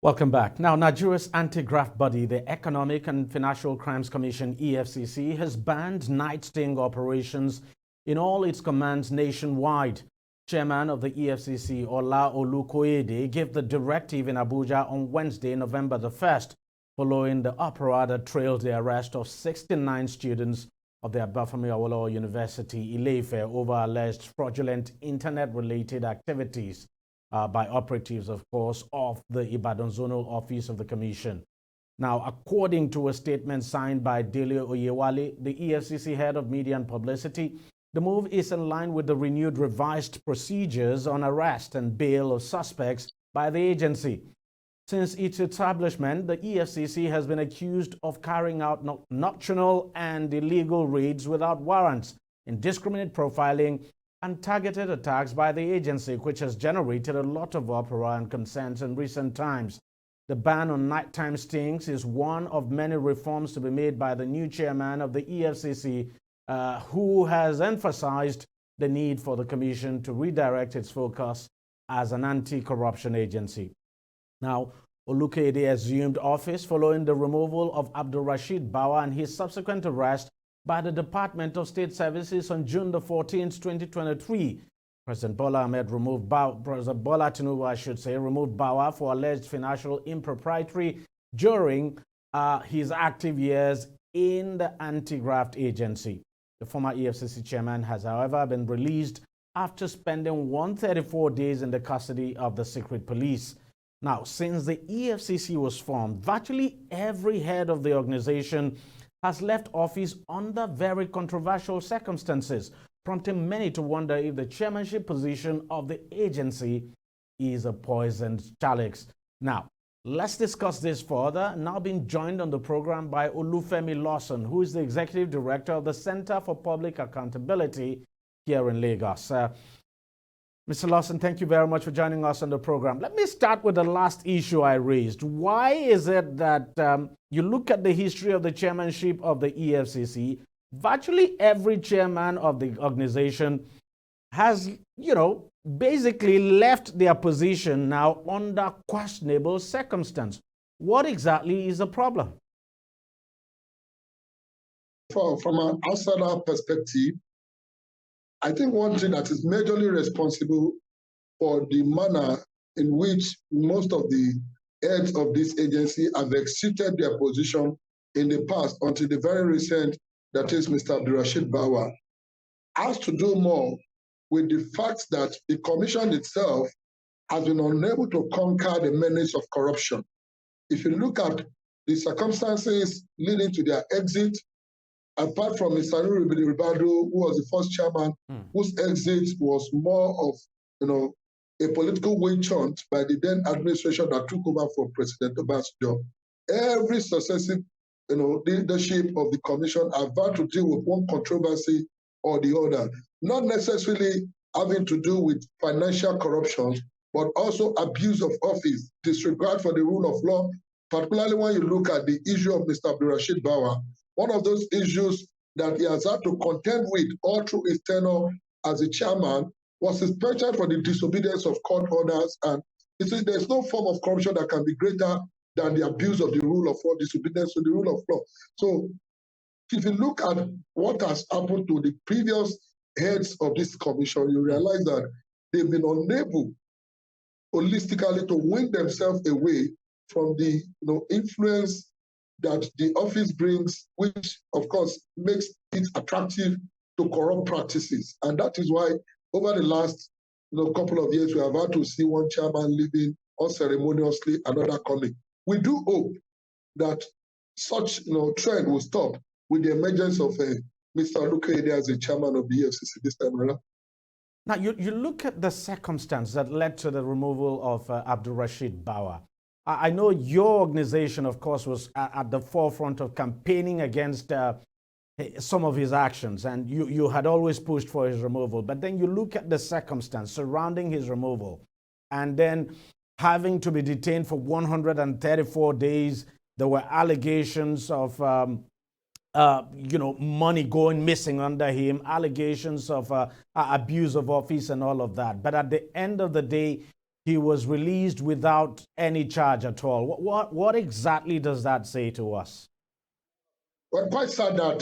Welcome back. Now, Nigeria's anti-graft body, the Economic and Financial Crimes Commission, EFCC, has banned night sting operations in all its commands nationwide. Chairman of the EFCC, Ola Olukoyede, gave the directive in Abuja on Wednesday, November the 1st, following the uproar that trailed the arrest of 69 students of the Obafemi Awolowo University, Ile-Ife, over alleged fraudulent internet-related activities by operatives, of course, of the Ibadan Zonal Office of the Commission. Now, according to a statement signed by Dele Oyewale, the EFCC head of media and publicity, the move is in line with the renewed revised procedures on arrest and bail of suspects by the agency. Since its establishment, the EFCC has been accused of carrying out nocturnal and illegal raids without warrants, indiscriminate profiling, and targeted attacks by the agency, which has generated a lot of uproar and concerns in recent times. The ban on nighttime stings is one of many reforms to be made by the new chairman of the EFCC, who has emphasized the need for the commission to redirect its focus as an anti-corruption agency. Now, Olukoyede assumed office following the removal of Abdulrasheed Bawa and his subsequent arrest by the Department of State Services on June the 14th, 2023. President Bola Tinubu, I should say, removed Bawa for alleged financial impropriety during his active years in the anti-graft agency. The former EFCC chairman has, however, been released after spending 134 days in the custody of the secret police. Now, since the EFCC was formed, virtually every head of the organization has left office under very controversial circumstances, prompting many to wonder if the chairmanship position of the agency is a poisoned chalice. Now, let's discuss this further. Now being joined on the program by Olufemi Lawson, who is the Executive Director of the Center for Public Accountability here in Lagos. Mr. Lawson, thank you very much for joining us on the program. Let me start with the last issue I raised. Why is it that you look at the history of the chairmanship of the EFCC, virtually every chairman of the organization has, basically left their position now under questionable circumstance? What exactly is the problem? From an outsider perspective, I think one thing that is majorly responsible for the manner in which most of the heads of this agency have executed their position in the past until the very recent, that is Mr. Abdulrasheed Bawa, has to do more with the fact that the commission itself has been unable to conquer the menace of corruption. If you look at the circumstances leading to their exit, apart from Mr. Ribadu, who was the first chairman, whose exit was more of, a political witch hunt by the then administration that took over from President Obasanjo. Every successive, leadership of the commission have had to deal with one controversy or the other, not necessarily having to do with financial corruption, but also abuse of office, disregard for the rule of law, particularly when you look at the issue of Mr. Abdulrasheed Bawa. One of those issues that he has had to contend with all through his tenure as a chairman was suspension for the disobedience of court orders. And there's no form of corruption that can be greater than the abuse of the rule of law, disobedience to the rule of law. So if you look at what has happened to the previous heads of this commission, you realize that they've been unable holistically to win themselves away from the influence that the office brings, which of course makes it attractive to corrupt practices. And that is why over the last couple of years, we have had to see one chairman leaving unceremoniously, another coming. We do hope that such trend will stop with the emergence of Mr. Olukoyede as the chairman of the EFCC this time around. Now, you look at the circumstance that led to the removal of Abdulrasheed Bawa. I know your organization, of course, was at the forefront of campaigning against some of his actions, and you had always pushed for his removal. But then you look at the circumstance surrounding his removal, and then having to be detained for 134 days. There were allegations of money going missing under him, allegations of abuse of office and all of that. But at the end of the day, he was released without any charge at all. What exactly does that say to us? Well, quite sad that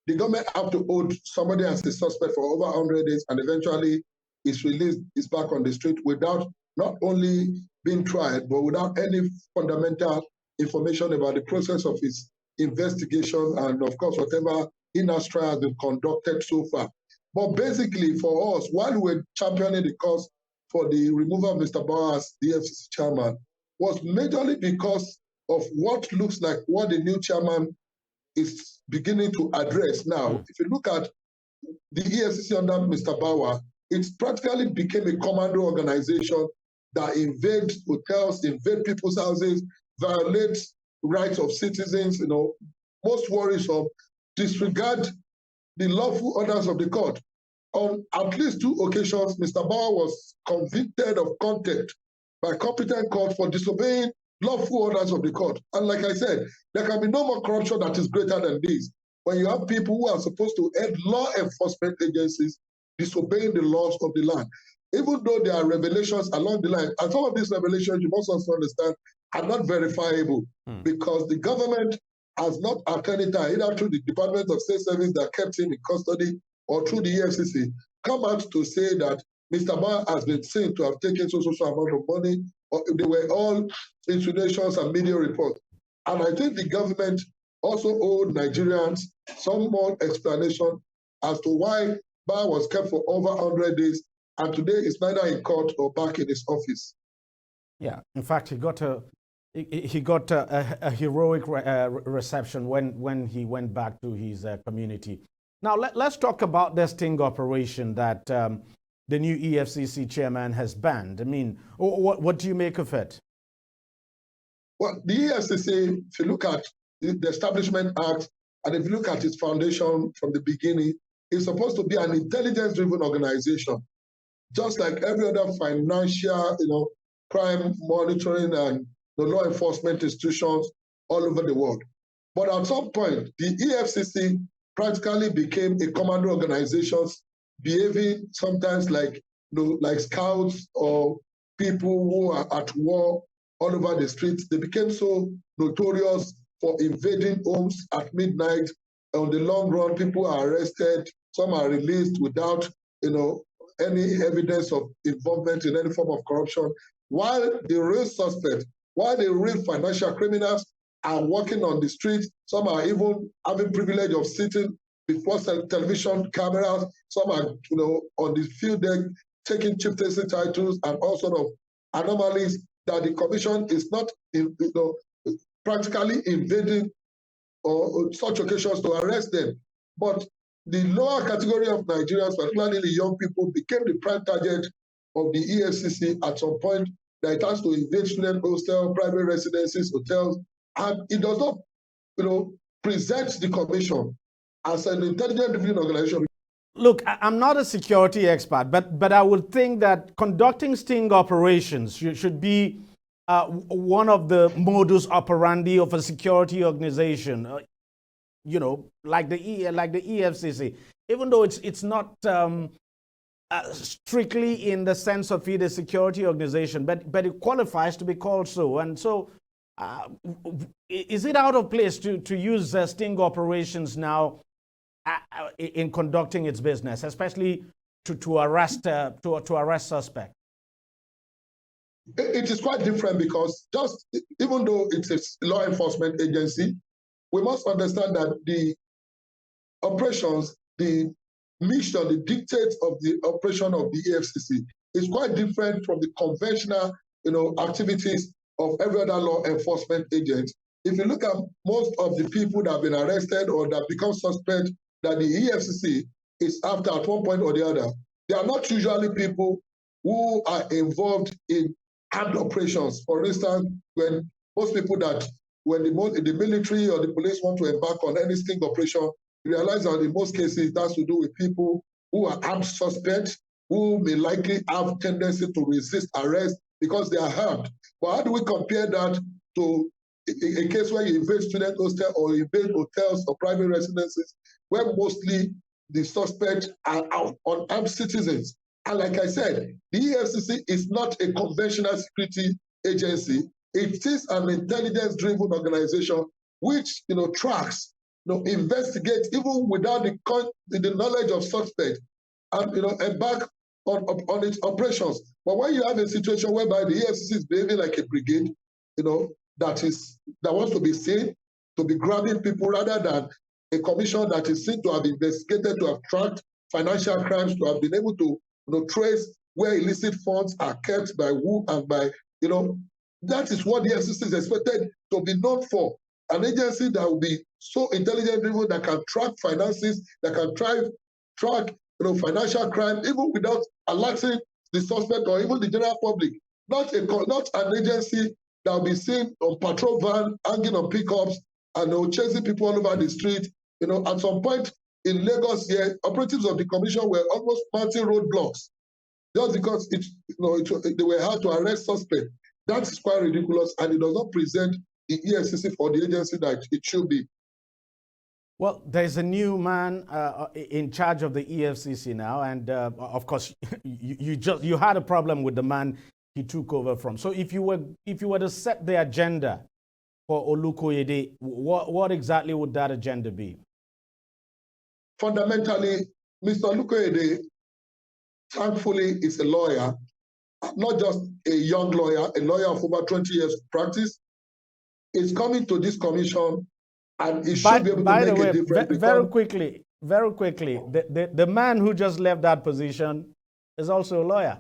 the government have to hold somebody as a suspect for over 100 days and eventually is released, is back on the street without not only being tried, but without any fundamental information about the process of his investigation and, of course, whatever in-house trial has been conducted so far. But basically, for us, while we were championing the cause for the removal of Mr. Bauer as the EFCC chairman, was majorly because of what looks like what the new chairman is beginning to address now. If you look at the EFCC under Mr. Bauer, it practically became a commando organization that invades hotels, invade people's houses, violates rights of citizens, most worrisome, disregard the lawful orders of the court. On at least 2 occasions, Mr. Bauer was convicted of contempt by competent court for disobeying lawful orders of the court. And like I said, there can be no more corruption that is greater than this. When you have people who are supposed to head law enforcement agencies disobeying the laws of the land, even though there are revelations along the line, and some of these revelations, you must also understand, are not verifiable because the government has not at any time, either through the Department of State Service that kept him in custody or through the EFCC, come out to say that Mr. Bauer has been seen to have taken so amount of money, or they were all insinuations and media reports. And I think the government also owed Nigerians some more explanation as to why Bauer was kept for over 100 days and today is neither in court or back in his office. Yeah, in fact, he got a heroic reception when he went back to his community. Now, let's talk about the sting operation that the new EFCC chairman has banned. I mean, what do you make of it? Well, the EFCC, if you look at the Establishment Act, and if you look at its foundation from the beginning, it's supposed to be an intelligence-driven organization, just like every other financial, crime monitoring and the law enforcement institutions all over the world. But at some point, the EFCC practically became a commando organization, behaving sometimes like scouts or people who are at war all over the streets. They became so notorious for invading homes at midnight. On the long run, people are arrested. Some are released without, any evidence of involvement in any form of corruption. While the real suspects, while the real financial criminals are walking on the streets, some are even having privilege of sitting before television cameras. Some are, on the field deck taking chieftaincy titles and all sort of anomalies that the commission is not, practically invading or such occasions to arrest them. But the lower category of Nigerians, particularly the young people, became the prime target of the EFCC at some point. That it has to invade student hostels, private residences, hotels, and it does not, present the commission as an intelligence-driven organization. Look, I'm not a security expert, but I would think that conducting sting operations should be one of the modus operandi of a security organization. Like the EFCC, even though it's not strictly in the sense of it a security organization, but it qualifies to be called so. And so, is it out of place to use sting operations now in conducting its business, especially to arrest suspects? It is quite different because even though it's a law enforcement agency, we must understand that the operations, the mission, the dictates of the operation of the EFCC is quite different from the conventional, activities of every other law enforcement agent. If you look at most of the people that have been arrested or that become suspect that the EFCC is after at one point or the other, they are not usually people who are involved in armed operations. For instance, when most people when the military or the police want to embark on any sting operation, you realize that in most cases it has to do with people who are armed suspects, who may likely have tendency to resist arrest because they are armed. But how do we compare that to a case where you invade student hostel or you invade hotels or private residences, where mostly the suspects are unarmed citizens? And like I said, the EFCC is not a conventional security agency. It is an intelligence-driven organization which, tracks, investigates even without the knowledge of suspect, and embark on its operations. But when you have a situation whereby the EFCC is behaving like a brigade, that wants to be seen to be grabbing people rather than a commission that is seen to have investigated, to have tracked financial crimes, to have been able to trace where illicit funds are kept by who and by, that is what the EFCC is expected to be known for. An agency that will be so intelligent-driven, that can track finances, that can track financial crime, even without alerting the suspect or even the general public. Not an agency that will be seen on patrol van, hanging on pickups, and chasing people all over the street. At some point in Lagos here, operatives of the commission were almost mounting roadblocks just because they were hard to arrest suspects. That is quite ridiculous, and it does not present the EFCC for the agency that it should be. Well, there's a new man in charge of the EFCC now, and of course, you had a problem with the man he took over from. So, if you were to set the agenda for Olukoyede, what exactly would that agenda be? Fundamentally, Mr. Olukoyede, thankfully, is a lawyer, not just a young lawyer, a lawyer of over 20 years of practice. Is coming to this commission, and it should be able to make a difference. Very quickly, the man who just left that position is also a lawyer.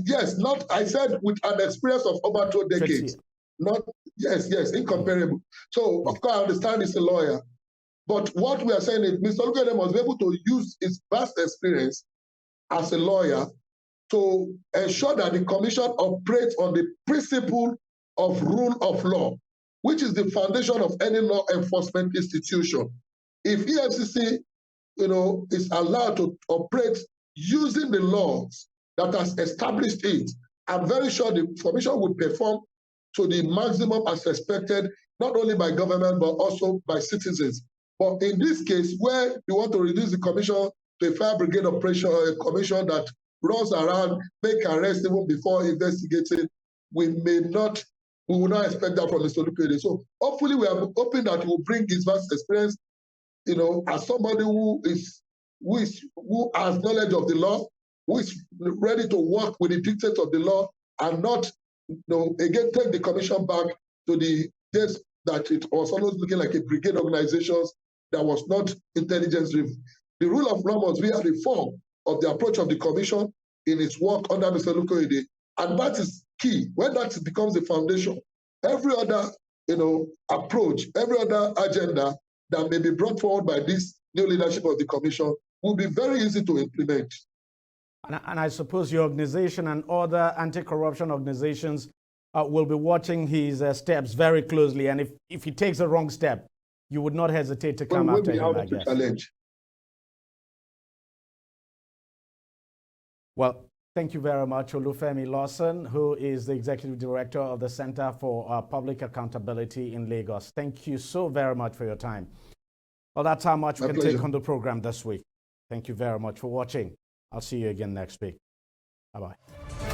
Yes, I said with an experience of over 2 decades. Yes, incomparable. So, of course, I understand he's a lawyer. But what we are saying is Mr. Olukoyede must be able to use his vast experience as a lawyer to ensure that the commission operates on the principle of rule of law, which is the foundation of any law enforcement institution. If EFCC, is allowed to operate using the laws that has established it, I'm very sure the commission will perform to the maximum as expected, not only by government, but also by citizens. But in this case, where you want to reduce the commission to a fire brigade operation, or a commission that runs around, make arrests even before investigating, we will not expect that from Mr. Olukoyede. So hopefully we are hoping that he will bring his vast experience, as somebody who has knowledge of the law, who is ready to work with the dictates of the law, and not, again, take the commission back to the days that it was always looking like a brigade organization that was not intelligence-driven. The rule of law must be a reform of the approach of the commission in its work under Mr. Olukoyede, and that is key. When that becomes the foundation, every other approach, every other agenda that may be brought forward by this new leadership of the commission will be very easy to implement. And I suppose your organization and other anti-corruption organizations will be watching his steps very closely. And if he takes a wrong step, you would not hesitate to come after him, I guess. Challenge. Well, thank you very much, Olufemi Lawson, who is the Executive Director of the Center for Public Accountability in Lagos. Thank you so very much for your time. Well, that's how much we can take on the program this week. Thank you very much for watching. I'll see you again next week. Bye-bye.